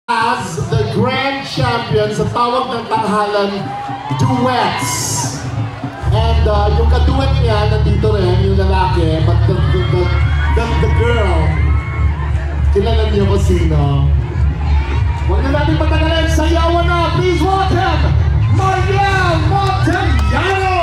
As the grand champion sa tawag ng tanghalan duets. And yung kaduet niya, nandito rin, yung lalaki, but the girl, kilala niyo ko sino? Huwag na natin patagalin, sayawan na! Please welcome, Mariel Montellano!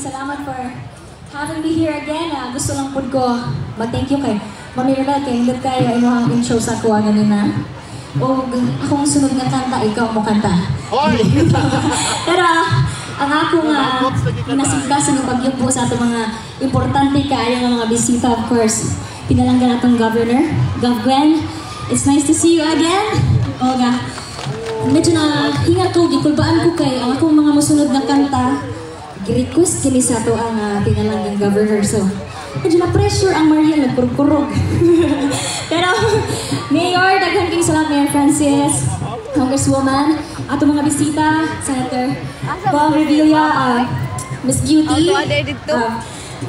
Salamat for having me here again. Gusto lang po ko mag-thank you kay Mami Ronald kay hindi kayo inyong intro sa kuha ganina. O akong sunod nga kanta, ikaw mo kanta. Pero ang ako nga inasigkasan ng pagyong po sa itong mga importante kayo ng mga bisita, of course. Pinalanggan natong Governor, Gov Gwen. It's nice to see you again. O nga, medyo na hinga ko, gikulbaan ko kay ang akong mga musunod na kanta. Request kini sa ito ang pinalanggang governor. So, medyo na-pressure ang Mariel, nagkurkurog. Pero, Mayor, daghan kayong salamat, Mayor Francis, Congresswoman, ato mga bisita, Senator Bong Revilla, Miss Beauty,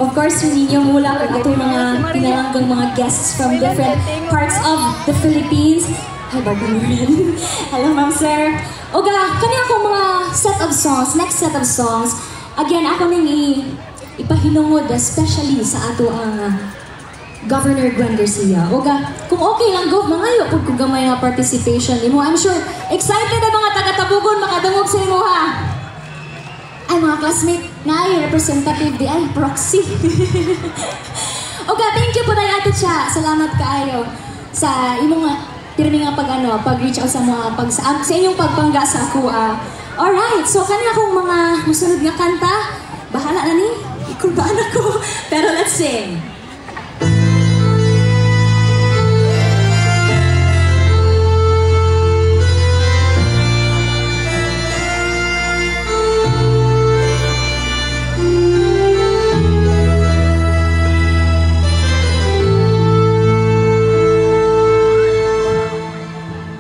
of course, hindi niyo mula ang ato mga pinalanggang mga guests from different parts of the Philippines. Hi, Barbara. Hello, Ma'am Sir. Oga, kani ako mga set of songs, next set of songs. Again, ako nang ipahinungod especially sa ato ang Governor Gwen Garcia. Oga, kung okay lang go, mangayo pud kung gamay nga participation nimo. I'm sure excited ang mga taga-Tabugon makadungog sa imo ha. Ay mga classmate, naay representative di ay proxy. Oga, thank you po tayo ato siya. Salamat kaayo sa imong pirmi nga pag-reach out sa mga sa inyong pagpangga sa ako. Alright, so kanya akong mga musunod nga kanta. Bahala na ni, ikulbaan ako. Pero let's sing.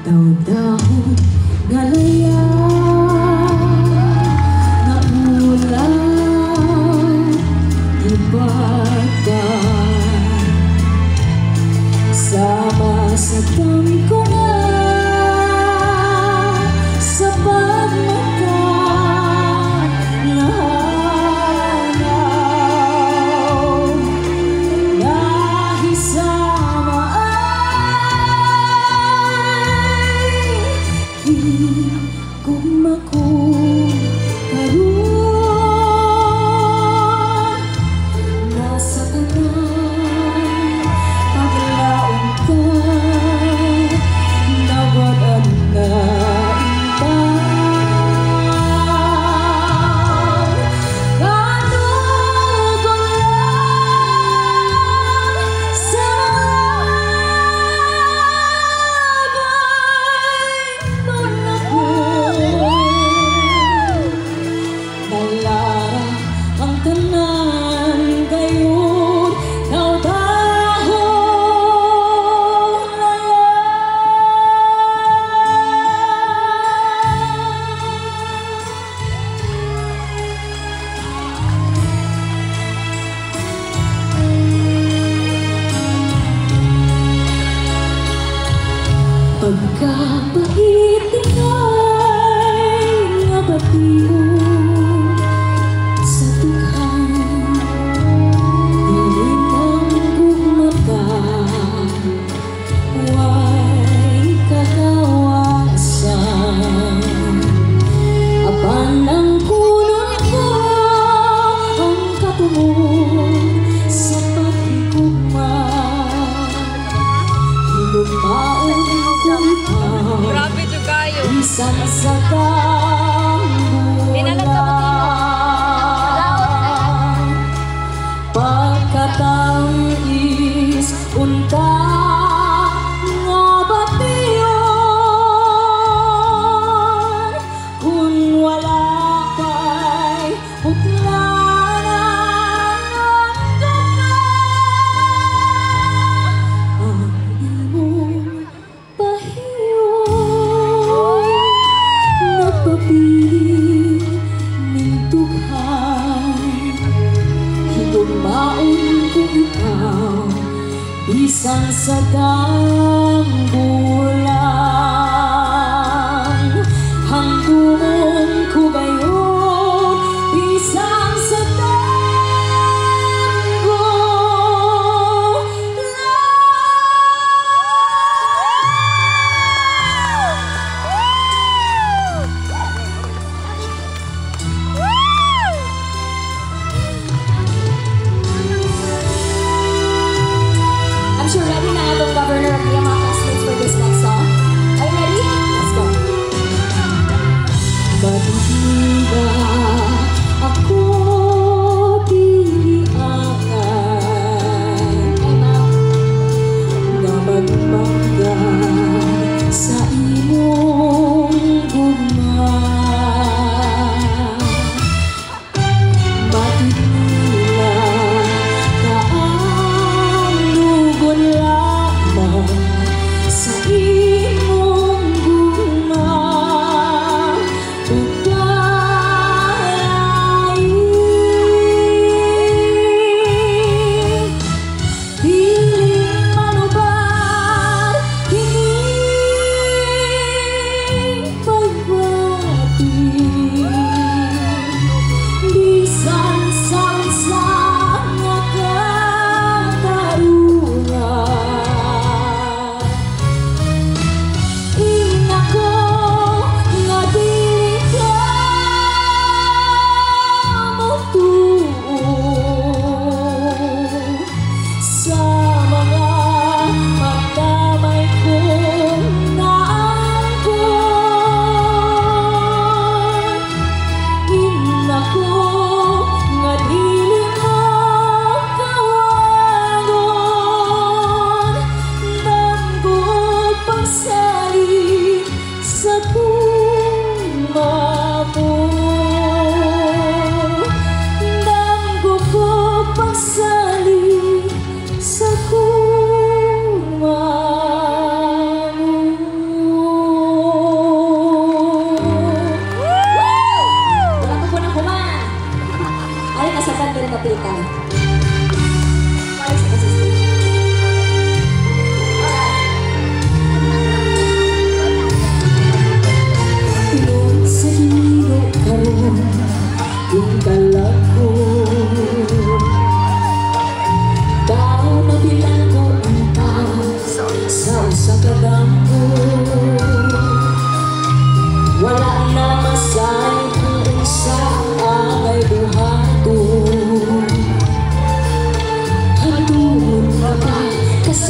Daw-daw galaya na ulan ibagay sama sa tangkungan sa pagmata nahanaw nahisama kung ako karoon nasa tanan paglaon ka nawadan na ibang kanugon lang sa nalarang ang tanan gayon naudahon pagkabait ika'y nabatiyo sa tukhan diin ang gugmata huwag kakawasan apan ang kunot ko ang katumon sa paghigugma hinumaon kong ikaw Grabe jud kayo. bisan sa kambulan pagkatangis unta nga bation kung wala kay utlanan ang imong pahiyon napabiling ning tughan higumaon kung ikaw bisan sa dambulan hangtungong ko gayon bisan sa I'm sure ready na itong Governor at mga classmates for this next song. Are you ready?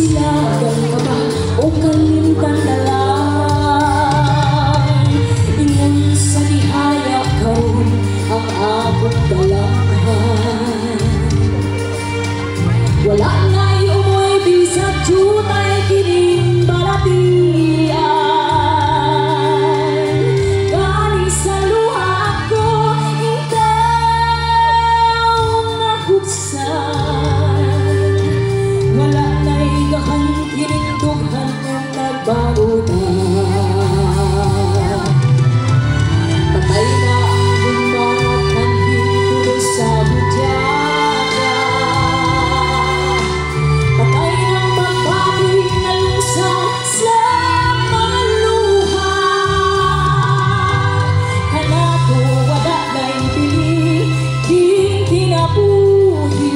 Masilagan ka ba o kalimutan na lang? Ingon sa dihaya ka ang akong dalanghan. Wala na umoy bisag jutay kining balatian. Gani sa luha ko ikaw nahuksan. Wala na igahang kining dughan ng nagbago na. Patay na ang umat ng hintulo sa budyaka. Patay ng magbaboy na lusan sa maluha. Kanako wala na'y bili, di kinabuhi.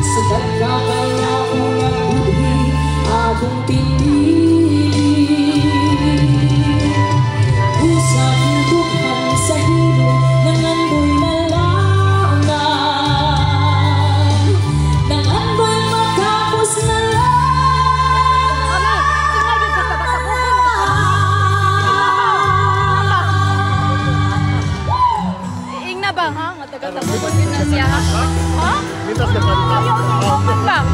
Sa pagkakaya ko nagbuhi, akong pinili. Usap ng dughan sa hilo ng andoy malangan. Nang andoy matapos na Ing na ba ha? Matagal-tagal din na siya. Ha? Bang.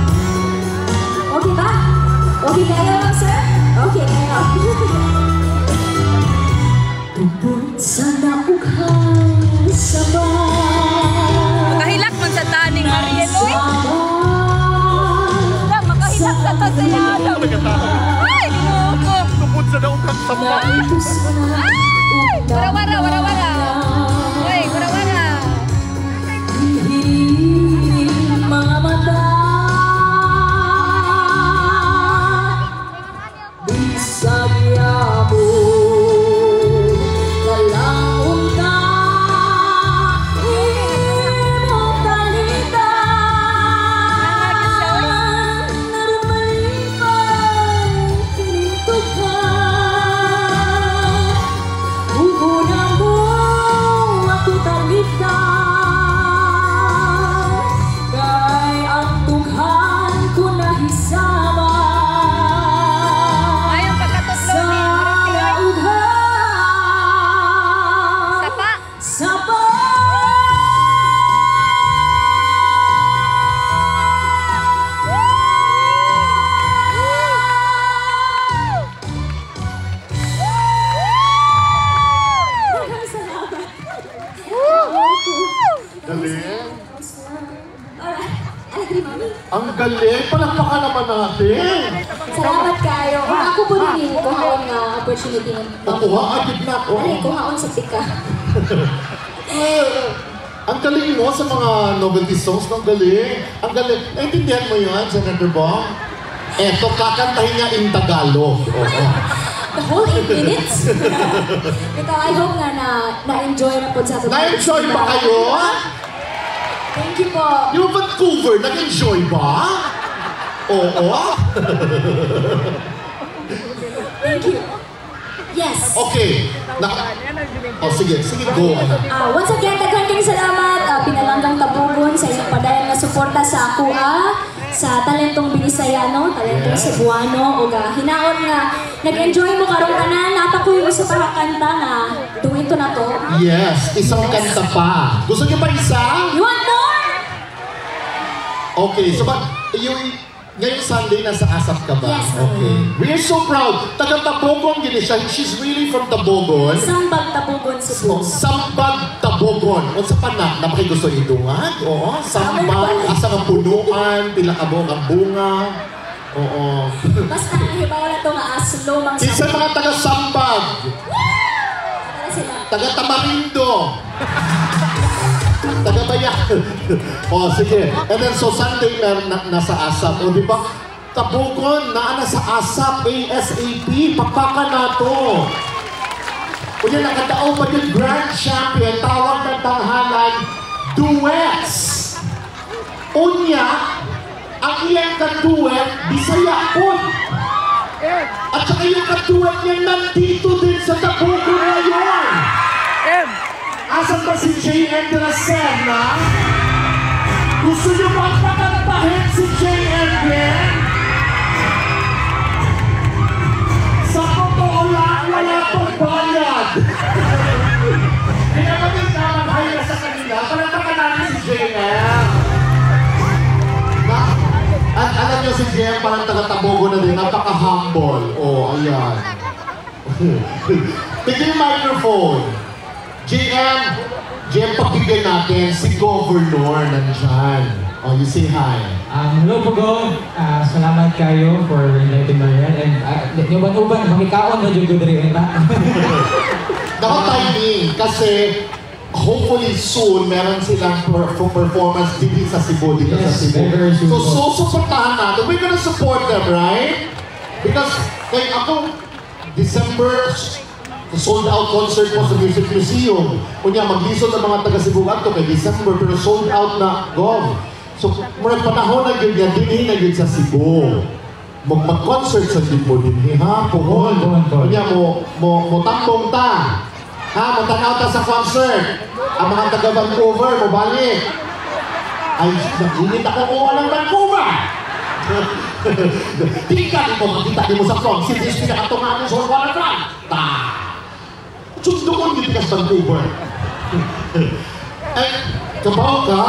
Okay ba? Okay kayo, sir? Okay kayo. Tubod sa naughang sabay. Makahilak man sa taning Mariel, oy. Makahilak sa taning. Ay, ginoo. Tupod sa daong kang Naipos mo na Ay! Wara-wara, wara-wara. Oy, wara-wara. Hihiling mga mata. Bisag yamo kalangon ka. Imong talitan narumalipay kinitukan. Ugunan mo ako talitan. Kay ang tughan ko nahisama. Ay, ang pagkatotoo ni Mariel. Sapa. Sapa. Galing. Ang Ang galing. Palakpakan naman natin. salamat kayo. Ako po din kuhaon nga opportunity ng Nakuha agad na ako. Ay, kuhaon sa tika. Ang galing mo sa mga novelty songs. Ang galing. Ang galing. Naintindihan mo yun, Senator Bong? Eto, kakantahin niya in Tagalog. Oo. The whole 8 minutes. Ito, I hope nga na-enjoy na po sa atin. Na-enjoy ba kayo? Thank you po. Yung Vancouver, nag-enjoy ba? Oo. Thank you. Yes. Okay. Sige, go. Once again, daghang salamat. Pinalanggang tabugon sa inyong padayon na suporta sa ako, sa talentong Binisayano, talentong Cebuano, o hinaon nga nag-enjoy mo karong tanan. Napakuyo mo sa pakakanta nga duwito na to. Yes, isang kanta pa. Gusto niyo pa isa? You want more? Okay, so ngayong Sunday, nasa ASAP ka ba? Yes. Okay. We're so proud. Taga-Tabogon, gini siya. She's really from Tabogon. Sambag tabugon Cebu. Sambag Tabogon. O sa panak, napakigusto idungan. Oo, sambag, asa nga punuan, pila ka ang bunga. Oo. Basta nahibaw na ito nga slow mang Isa mga taga-Sambag, Para sila. taga-Tamarindo, taga-Bayan. O, sige. And then, so Sunday nasa ASAP. O, di ba? Tabogon, nasa ASAP, ASAP. Pakpakan na to. O yan, nakatao pa yung Grand Champion, tawag ng tanghalan, duets. Unya, ang iyang kaduet, Bisaya po. At saka yung kaduet niya nandito din sa Tabogon ngayon. Asan ba si J.M. de la Serna? Gusto niyo magpakanta? Bakit si JM din? Sa totoo lang, wala pong bayad. Kaya maging naman kayo sa kanila, palatakan namin si JM. At alam niyo si JM parang taga-Tabogo na din, napaka-humble. Oh, ayan. Tignan yung microphone. JM, pagbigay natin si Governor nandyan. Oh, you say hi. Hello po, Gov. Salamat kayo for inviting Mariel. And yung uban, makikaon na dyan ko rin. Naka-timing kasi hopefully soon meron silang performance dito sa Cebu, dito sa Cebu. very soon So, supportahan natin. We're gonna support them, right? Because, kay ako, December, sold out concert po sa Music Museum. Kunya, mag-lisod ang mga taga-Cebu to kay December, pero sold out na, Gov. So, murag panahon na yun yan, dinhin na yun sa Cebu. Mag-concert sa Cebu din, ha? Puhon. Kunya, mo tambong ta. Ha? Mo tanaw ta sa concert. Ang mga taga-Vancouver, mo balik. Ay, nag-init ako kuha ng Vancouver. Tingka mo, makita mo sa front. Since pinakatungan mo sa wala ka. Ta! Sundoon din ka sa Vancouver. Ay, kabaw ka,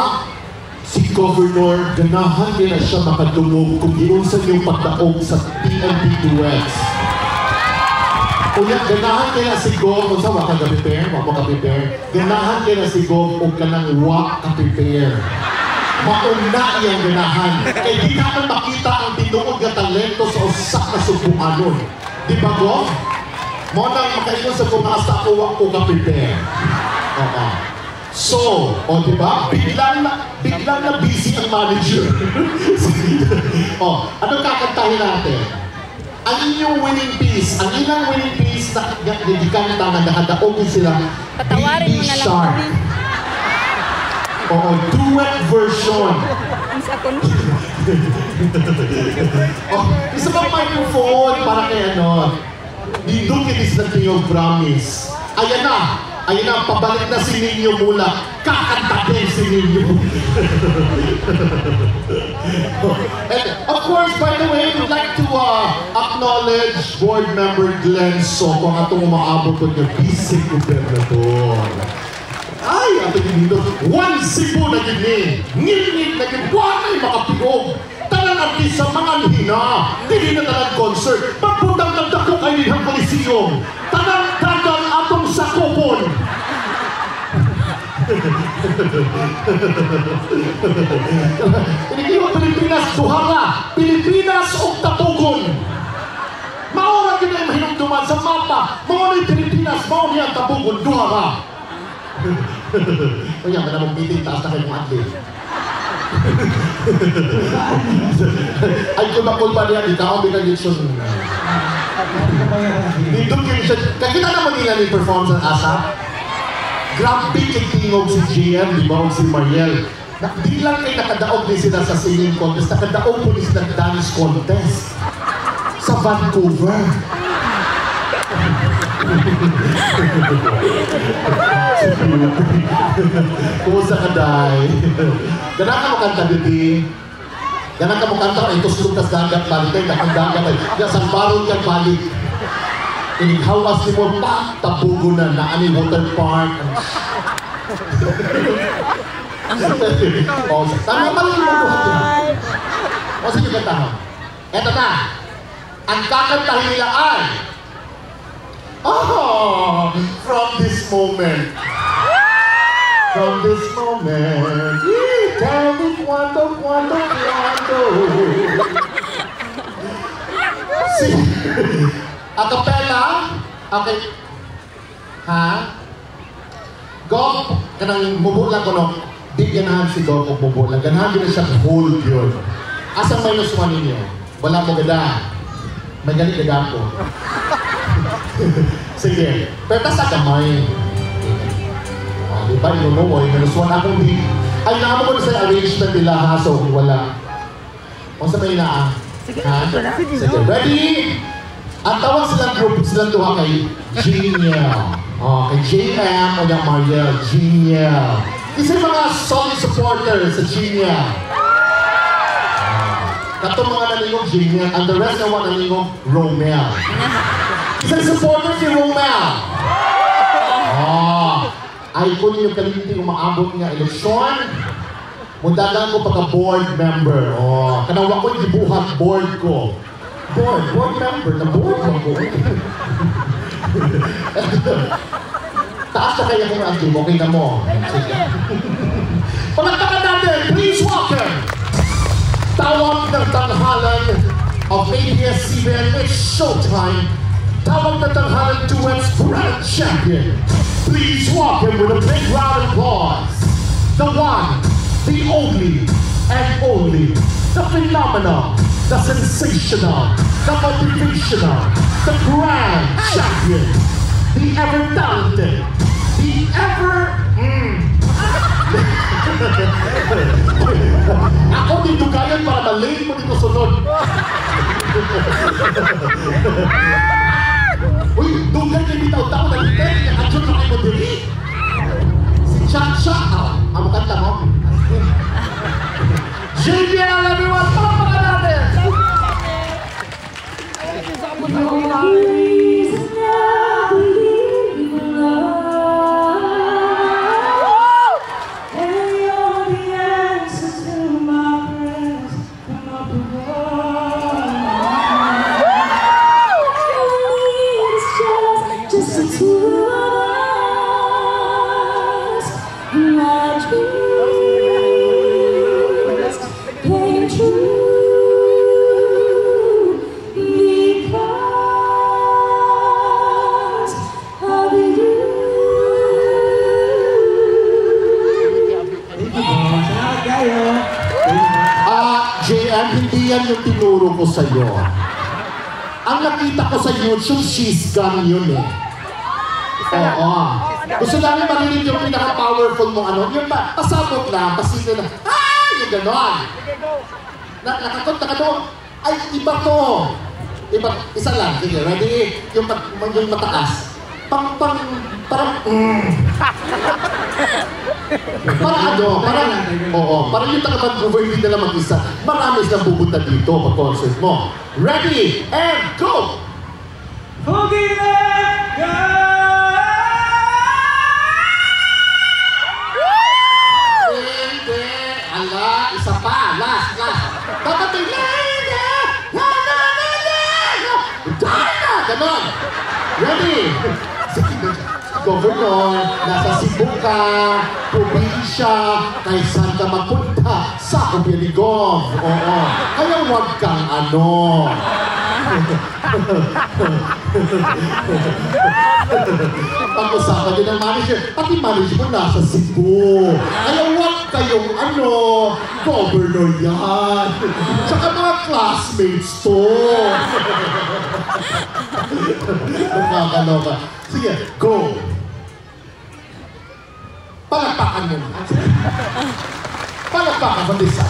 si Governor, ganahan din na siya makadungog kung iunsan yung pagdaog sa PNP Duets. Kaya ganahan kaya si Gov, kung sa waka ka-prepare, waka ka-prepare, ganahan kaya si Gov o ka nang waka ka-prepare. Mauna iyang ganahan. Kaya di naman makita ang tinuod na talento sa usak na subuanon. Di ba, Gov? Mo nang makaingon sa kumasa ako waka ka-prepare. Oo. So, di ba? Biglang na busy ang manager. Anong kakantahin natin? Ang inyong winning piece, ang ilang winning piece na gagikanta na nakadaogin sila, Patawarin mo na lang kami. Duet version. Ang sakon. Isa pang microphone para kay ano, Didong it is the thing of promise. Ayan na, pabalik na si Ninyo mula. Kakanta din si Ninyo. And of course, by the way, we'd like to acknowledge Board Member Glenn Soto ang atong umaabot ko niya, Vice Gobernador. Ay, ating dito, one Cebu na gini, ngit-ngit na gini, wanay makapiog. Talang artista, mga hina, hindi na talang concert, magputang nagdako kayo ng Coliseum. Talang atong sakopon. Inikiwa Pilipinas, Duhara, Pilipinas o Tapugon. Maura ka na yung mahinagduman sa mapa. Maura yung Pilipinas, maura yung Tapugon, Duhara. Kaya ka na mong meeting, taas na kayo mga atlet. Ay, kung nakul pa niya, ikaw ang binagitson. Dito kayo siya. Kakita naman nila ni performance ng ASAP. Grabe kitingog si Gian, di ba? O si Mariel. Di lang kayo nakadaog din sila sa singing contest, nakadaog po din sila dance contest sa Vancouver. Kumusta ka, Day? Ganang ka mo kanta, Didi? Ganang ka mo kanta, ito sulong kas dagat, balik, nakang dagat, sa barong kang balik. Inighawas ni mo, tapugo na, naani water park. Tama pa rin mo buhat. O sige, kantahan. Eto na. Ang kakantahin nila ay from this moment. From this moment. Tell me cuando. Acapella? Okay. Ha? Gov, kanang mubulang ko no. Di ganahan si Gov o mubulang. Ganahan din siya hold yun. Asang minus one ninyo? Wala mo gada. May galit gada ko. Sige. Pero tas sa kamay. Diba, inuno, minus one akong di. Ay, naamo ko na sa arrangement nila ha, so wala. O sa may naa. Ha? Sige, ready? Ang tawag silang group, silang tuha kay Genial. Kay JM o yung Mariel, Genial. Isa yung mga solid supporters sa Genial. Kato mga naningong Jimmy, and the rest na mga naningong Romel. Isang supporter si Romel. Ay ko ninyo kalimiti kung maabot nga eleksyon. Mundagan ko pagka-board member. Kanawa ko gibuhat board ko. Board member, na board ko. Taas na kaya kung ang okay na mo. Sige. Palagpakan natin, please welcome! Tawag ng tanghalan of ABS-CBN, it's showtime! Tawag ng tanghalan duets grand champion! Please welcome with a big round of applause, the one, the only, and only, the phenomenal, the sensational, the motivational, the grand champion, the ever-talented, the ever... Ako dito gayon para malate mo dito sunod. Uy, dugan kayo bitaw-taw na dito. Nakachot na kayo mo diri. Si Chacha. Ang makanta mo. JBL, everyone! Palapakan natin! Hindi yan yung tinuro ko sa'yo. Ang nakita ko sa YouTube, she's gone yun eh. Oo. Gusto namin marinig yung pinaka-powerful mong ano. Yung pasabot lang, pasito lang. Yung ganon. Nakakot na ka doon. Ay, iba to. Iba, isa lang. Sige, ready? Yung mataas. Parang parang yung taga-Vancouver hindi na lang mag-isa. Marami silang pupunta dito pag-concert mo. Ready, and go! Okay, let go! Hindi. Ala, isa pa. Last. Dapat may ganon. Ready? Governor, nasa Cebu ka, probinsya, kay saan ka magpunta? Sa Copialigong. Oo. Kaya huwag kang ano. Pag-usapan din ang manager, pati manager mo nasa Cebu. Kaya huwag kayong ano, governor yan. Tsaka mga classmates to. Nakakaloka. Sige, go! Palakpakan mo na. Palakpakan mo din sa.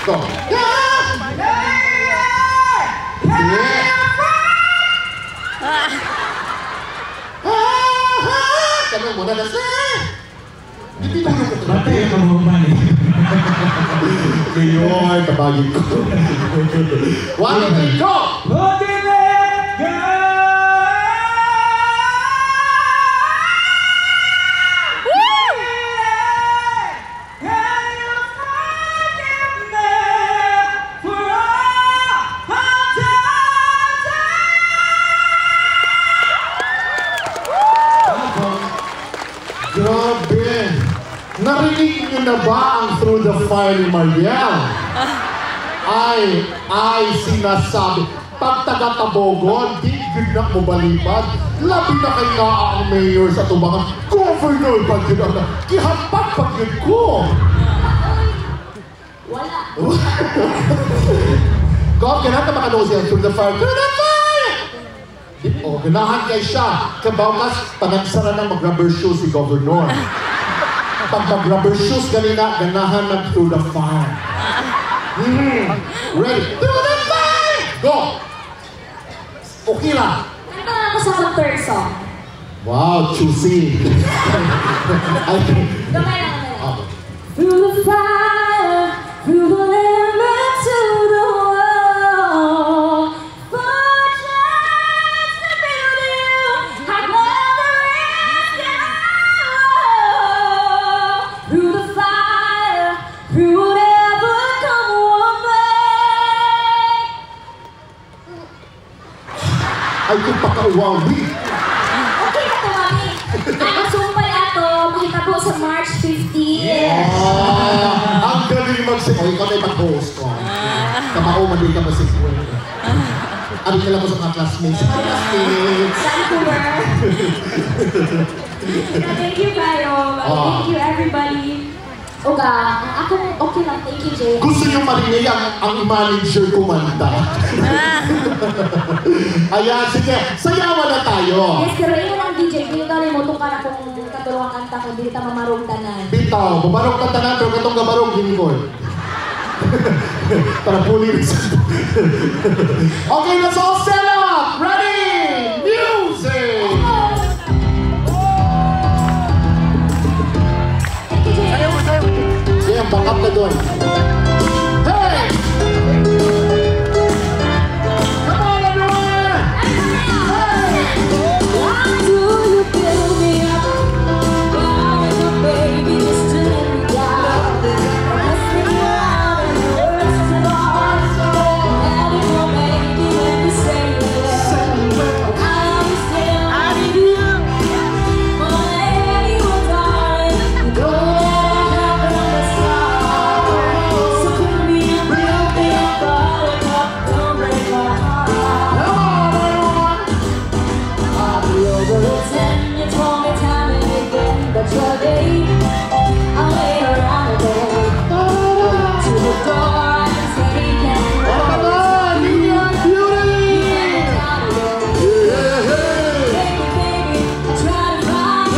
Go! Sige! Tanong mo na na sa. Hindi mo yung ito. Bata yung kabuman eh. Ngayon, tabagin ko. 1, 2, 3, go! Okay, let go! Grabe! Narinig niyo na ba ang Through the Fire ni Mariel? Ay, sinasabi. Pag taga-Tabogon, di gignak mo balipad. Labi na kay nga ang mayor sa tubangan. Governor ba yun ang kihampak pag yun ko? Wala. God, ganun ka makanood siya Through the Fire. Through the Fire! Ganahan kay siya. Kabawkas, panagsara na mag-rubber shoes si Governor. Pag mag-rubber shoes, ganahan ng Through the Fire. Ready? Through the Fire! Go! Okay lang. Kanta ako sa third song. Wow, choosy. Gamay lang. Okay. Through the fire, through the through whatever come our way. Ay, kung pakauwawi. Okay na to, mami. Ang sumpay ato, mahitabo sa March 15. Ang galing mag-sing. O, ikaw na yung mag-host ko. Kamao, mali ka mag-sing. Ano ka lang mo sa mga classmates? Vancouver. Thank you kayo. Thank you everybody. Oga, ako okay lang. Thank you, Jay. Gusto niyo marinig ang manager kumanta. Ayan, sige. Sayawan na tayo. Yes, pero yun ang DJ. Hindi ka rin mo itong para kung katulungan kanta kung hindi ka mamarong tanan. Bitaw, bumarong ka tanan, pero katong gabarong ginigol. Para puli rin sa... Okay, let's all stand up! Ready? Music! Thank you, Jay. Sige, back up na doon. Hey! Come on, everyone! Why do you build me up? Why is my baby just to let me down? Let's be out and the worst of all. And if you're baby, let me say it. I'm still loving you. More than anyone, darling. You know that I have from the start. So put me up, build me up, buttercup, don't break my heart. I'll be over at 10, you told me time and again that you're late. I'll wait around again. To the door and take it. Come on, New York Beauty! Yeah, hey! Baby, baby, I try to find a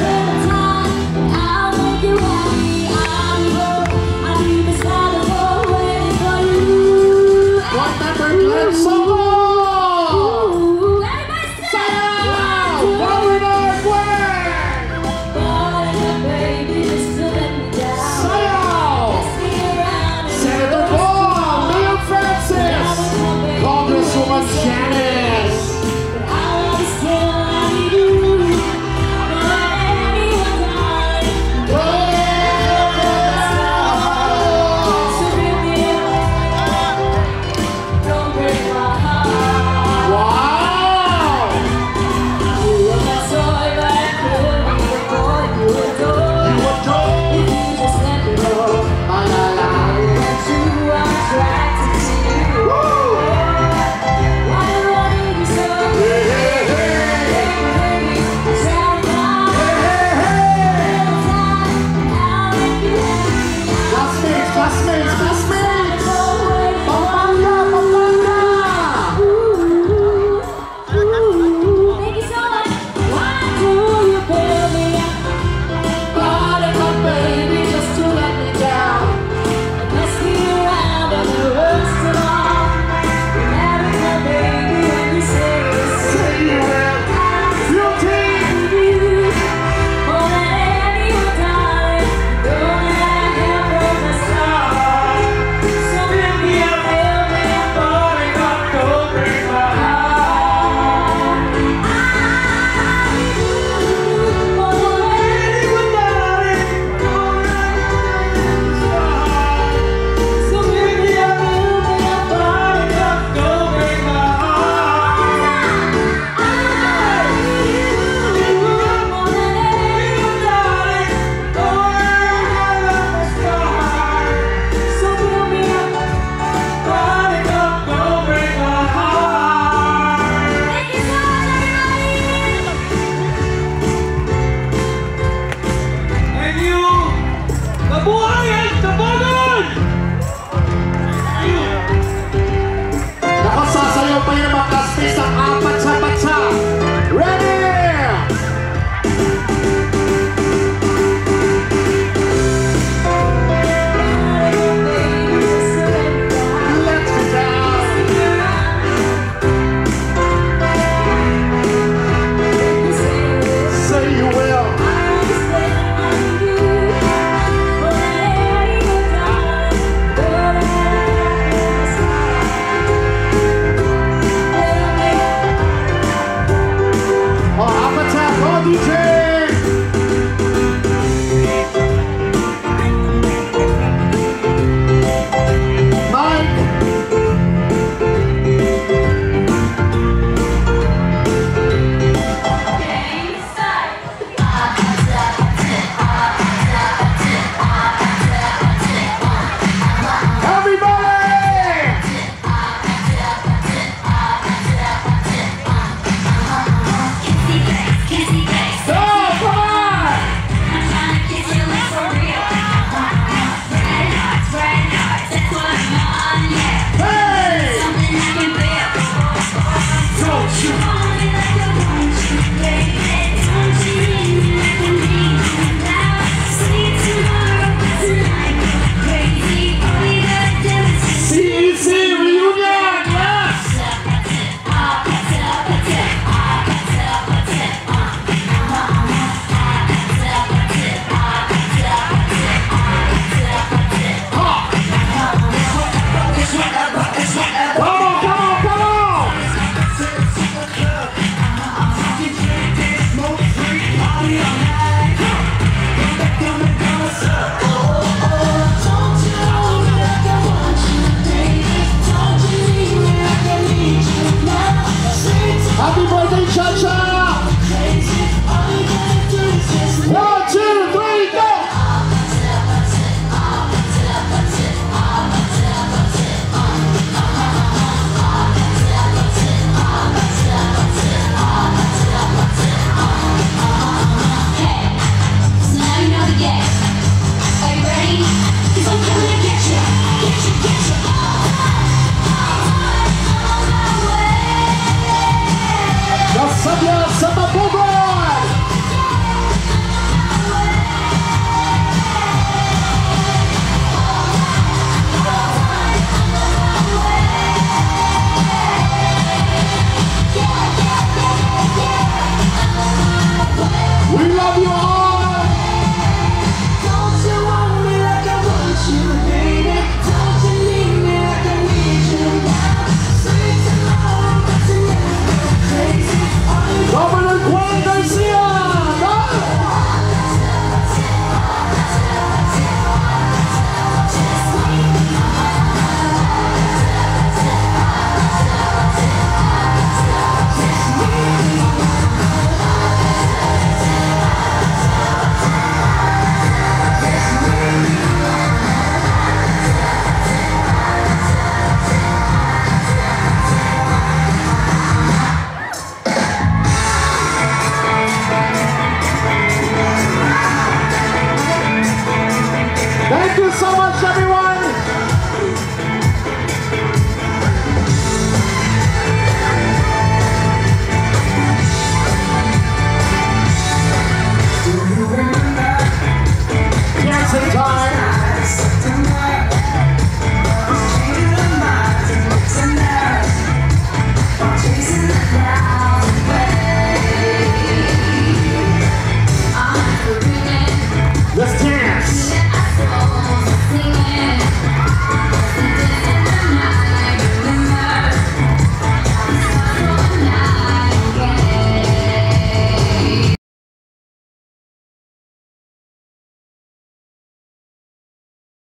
little time. I'll make you happy. I'll be beside the door waiting for you. One number, Glenn Solo! Ooh, everybody say Sayaw! Governor Gwen! Buttercup, baby, just to let me down. Sayaw! Let's be around and Senator Paul! Mayor Francis! Congresswoman Janice! but I'll still love you. More than anyone, darling. So bring me up. Don't break my heart. Wow! You are my toy, but I could be the boy you adore. You adore! If you just let me know that you are attracted to you. Why do I need you so? Hey, hey, hey! Baby, try to find a little time. I'll make you happy. Classmates, classmates, classmates! Don't wait for Pampanga, Pampanga! Thank you so much. Why do you build me up? Buttercup, baby, just to let me down. Let's be around and the worst of all. America, baby, when you say it's Say you will! Beauty! you. More than anyone, darling. Know that I have from the start. So build me up, buttercup, don't break my heart. More than anyone, darling. So build me up, buttercup, don't break my heart. More than anyone, darling. So build me up, buttercup, don't break my heart. Thank you so much, everybody. And you, kabuhayan, tabagan! Nakasasayaw pa yung mga classmates ng apat sa bansa. Ready? Let's get down! Say you will! I'm so much, everyone.